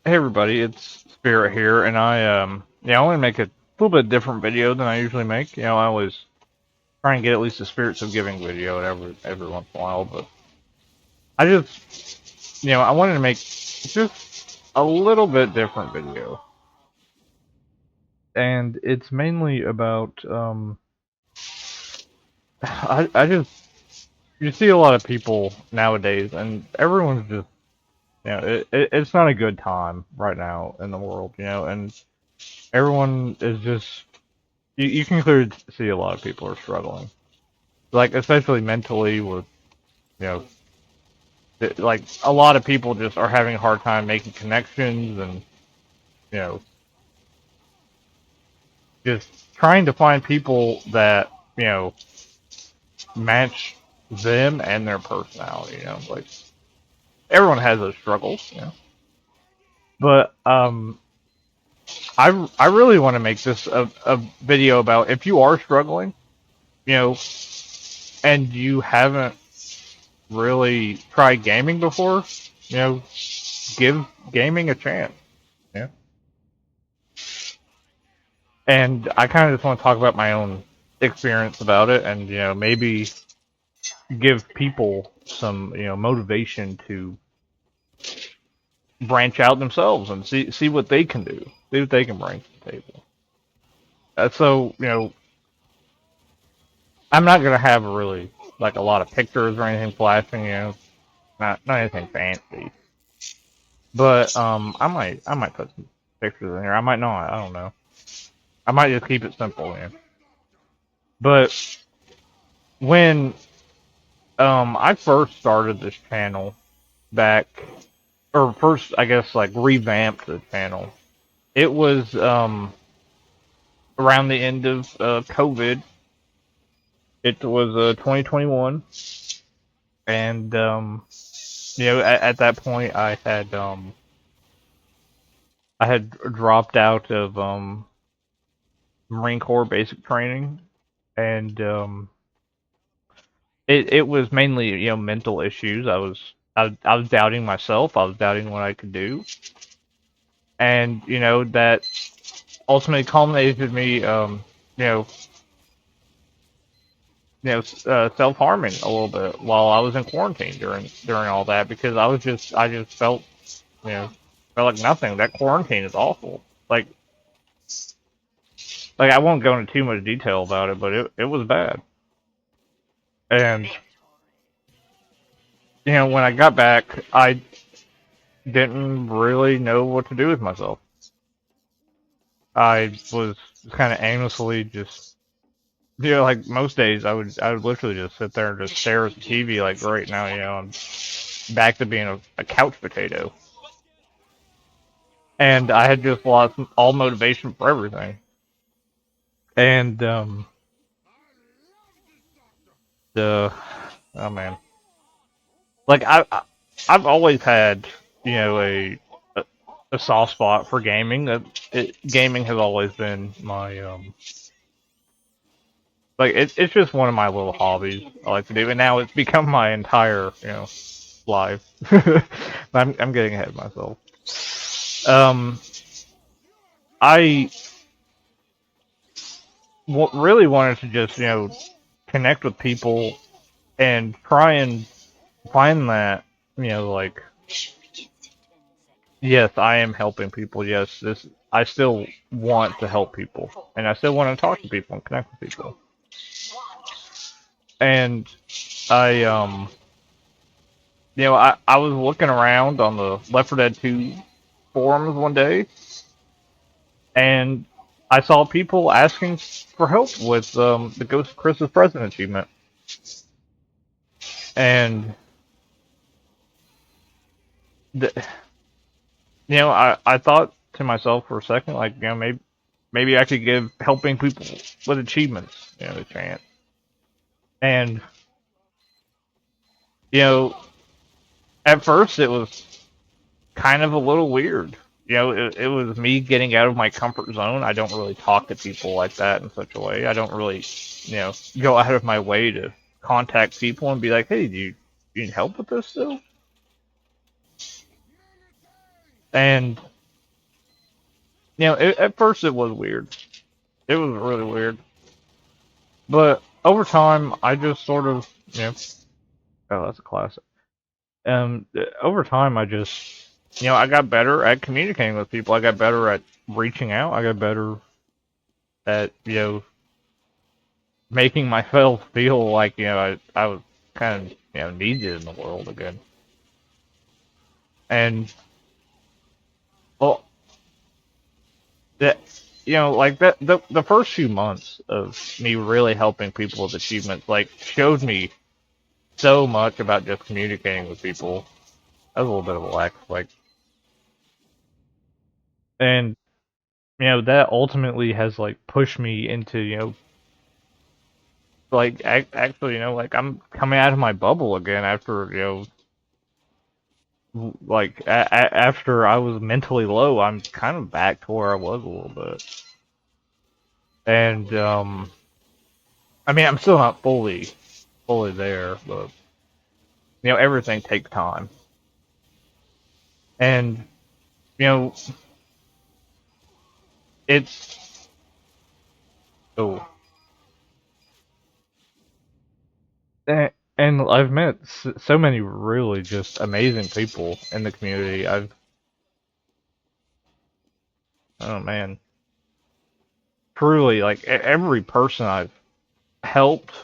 Hey everybody, it's Spirit here, and I want to make a little bit different video than I usually make. I always try and get at least a Spirits of Giving video every once in a while, but I just, I wanted to make just a little bit different video, and it's mainly about I just you see a lot of people nowadays, and everyone's just, it's not a good time right now in the world, and everyone is just you can clearly see a lot of people are struggling, like especially mentally with you know like a lot of people just are having a hard time making connections and you know just trying to find people that you know match them and their personality. Like everyone has those struggles, but I really want to make this a video about if you are struggling, you know, and you haven't really tried gaming before, you know, give gaming a chance. Yeah. And I kind of just want to talk about my own experience about it and, maybe give people some, motivation to branch out themselves and see what they can do. See what they can bring to the table. So, I'm not going to have really like a lot of pictures or anything flashing, not anything fancy. But I might put some pictures in here. I might not. I don't know. I might just keep it simple, man. But when I first started this channel back, or first I guess like revamped the channel, it was around the end of COVID. It was 2021, and at that point I had dropped out of Marine Corps basic training, and it was mainly mental issues. I was doubting myself. I was doubting what I could do, and that ultimately culminated in me you know self harming a little bit while I was in quarantine during all that because I just you know felt like nothing. That quarantine is awful. Like I won't go into too much detail about it, but it was bad. And when I got back, I didn't really know what to do with myself. I was kind of aimlessly just, like most days, I would literally just sit there and just stare at the TV. Like right now, I'm back to being a couch potato, and I had just lost all motivation for everything. And the oh man, like I've always had a, a soft spot for gaming. Gaming has always been my like it's just one of my little hobbies I like to do, and now it's become my entire life. I'm getting ahead of myself. Um, I really wanted to just connect with people and try and find that like yes, I am helping people. Yes, this I still want to help people, and I still want to talk to people and connect with people. And I I was looking around on the Left 4 Dead 2 forums one day, and I saw people asking for help with the Ghost of Christmas Present achievement. And the, I thought to myself for a second, like, maybe I could give helping people with achievements, a chance. And you know, at first it was kind of a little weird. It was me getting out of my comfort zone. I don't really talk to people like that in such a way. I don't really, go out of my way to contact people and be like, "Hey, do you need help with this still?" And At first it was weird. It was really weird. But over time, I just sort of, oh, that's a classic. Over time, I just, I got better at communicating with people. I got better at reaching out. I got better at, making myself feel like, I was kind of, needed in the world again. And, well, that, like the first few months of me really helping people with achievements, like, showed me so much about just communicating with people. That was a little bit of a lack, like, and that ultimately has like pushed me into like actually like I'm coming out of my bubble again after like after I was mentally low. I'm kind of back to where I was a little bit, and I mean I'm still not fully there, but everything takes time, and you know it's oh. And I've met so many really just amazing people in the community. Oh man, truly, like every person I've helped,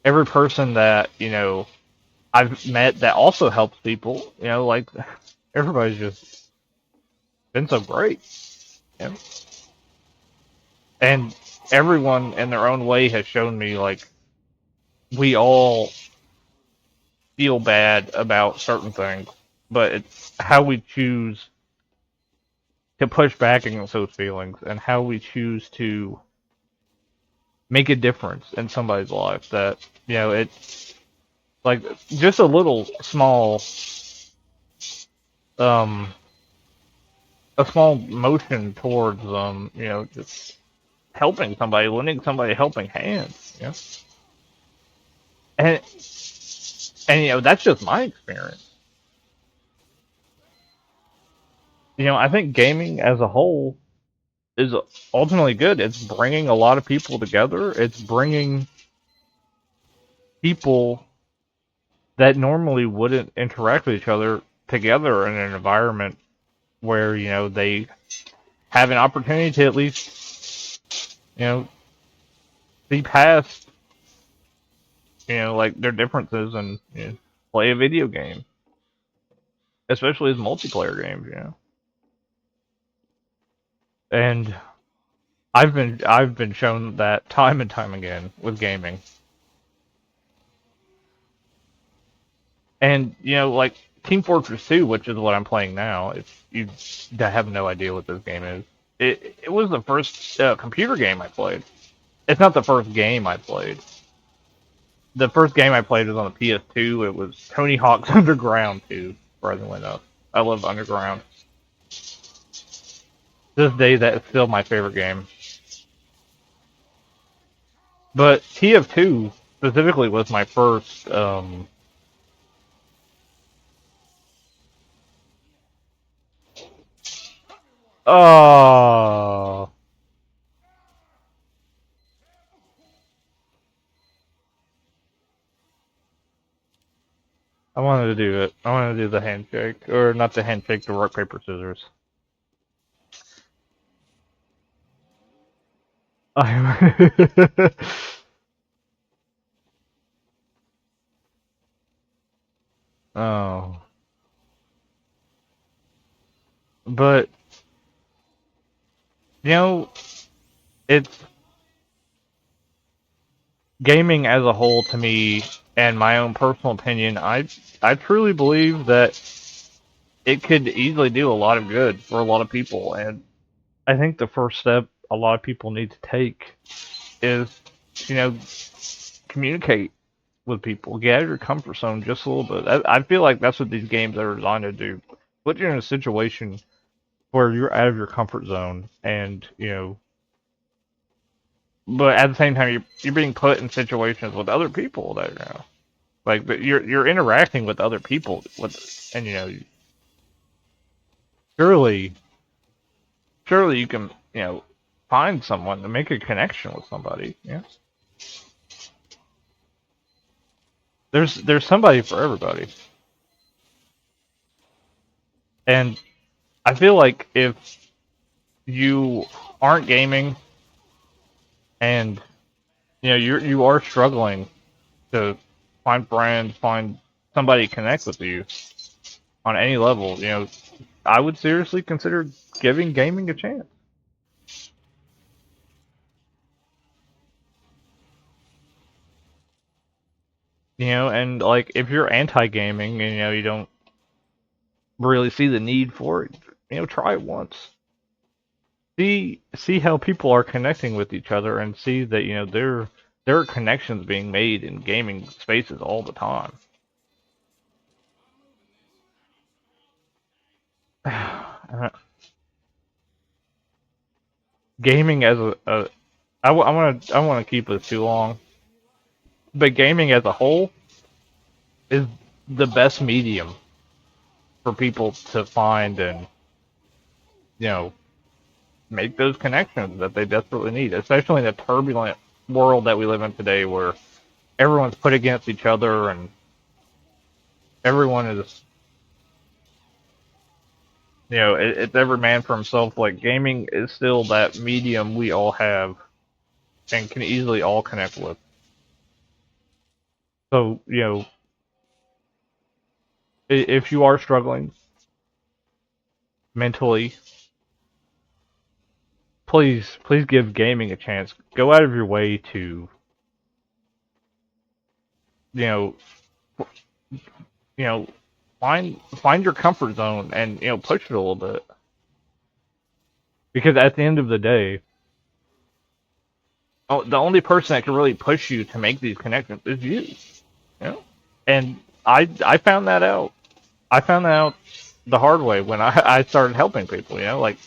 every person that I've met that also helps people, like everybody's just been so great, you know? And everyone in their own way has shown me like we all feel bad about certain things, but it's how we choose to push back against those feelings and how we choose to make a difference in somebody's life that it's like just a little um small motion towards just helping somebody, lending somebody a helping hand, and that's just my experience. I think gaming as a whole is ultimately good. It's bringing a lot of people together. It's bringing people that normally wouldn't interact with each other together in an environment where they have an opportunity to at least see past like their differences and play a video game, especially as multiplayer games, And I've been shown that time and time again with gaming. And like Team Fortress 2, which is what I'm playing now, if you have no idea what this game is, it was the first computer game I played. It's not the first game I played. The first game I played was on the PS2. It was Tony Hawk's Underground 2, surprisingly enough. I love Underground. To this day, that is still my favorite game. But TF2 specifically was my first. Oh, I wanted to do it. I wanted to do the handshake, or not the handshake, the rock paper scissors. Oh, but you know, it's gaming as a whole to me, and my own personal opinion. I truly believe that it could easily do a lot of good for a lot of people, and I think the first step a lot of people need to take is, you know, communicate with people, get out of your comfort zone just a little bit. I feel like that's what these games are designed to do. Put you in a situation where you're out of your comfort zone, and but at the same time, you're being put in situations with other people that like, but you're interacting with other people with, and surely. surely you can, find someone to make a connection with somebody. Yeah, there's somebody for everybody, and I feel like if you aren't gaming and you are struggling to find friends, find somebody to connect with you on any level, I would seriously consider giving gaming a chance. And like if you're anti-gaming and you don't really see the need for it, try it once. See how people are connecting with each other and see that there are connections being made in gaming spaces all the time. Gaming as I want to keep this too long, but gaming as a whole is the best medium for people to find and you know make those connections that they desperately need, especially in the turbulent world that we live in today, where everyone's put against each other and everyone is it's every man for himself. Like gaming is still that medium we all have and can easily all connect with. So if you are struggling mentally, please give gaming a chance. Go out of your way to you know you know find your comfort zone and push it a little bit, because at the end of the day, the only person that can really push you to make these connections is you. And I found that out. I found that out the hard way when I started helping people. Like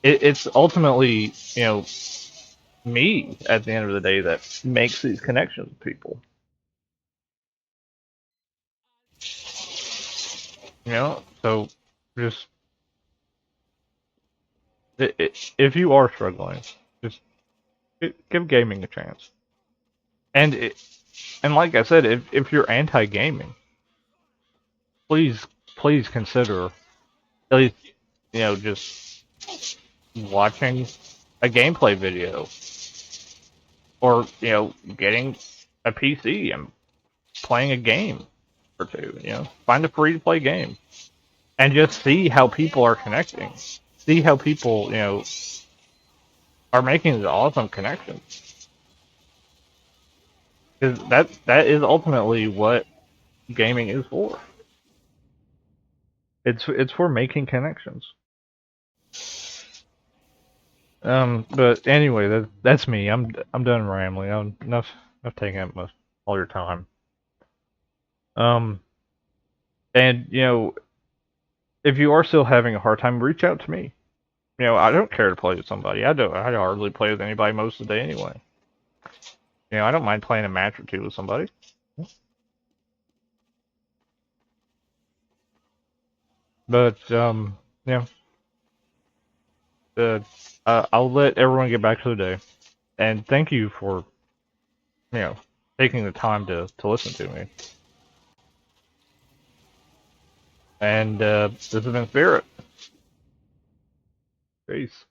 it's ultimately me at the end of the day that makes these connections with people. So just if you are struggling, just give gaming a chance. And and like I said, if you're anti-gaming, please consider at least just watching a gameplay video, or getting a PC and playing a game or two. Find a free to play game and just see how people are connecting. See how people are making these awesome connections, because that is ultimately what gaming is for. It's for making connections. But anyway, that's me. I'm done rambling. I'm enough taking up most all your time. Um, and if you are still having a hard time, reach out to me. I don't care to play with somebody. I hardly play with anybody most of the day anyway. I don't mind playing a match or two with somebody. But yeah, uh, I'll let everyone get back to the day. And thank you for you know taking the time to listen to me. And this has been Spirit. Peace.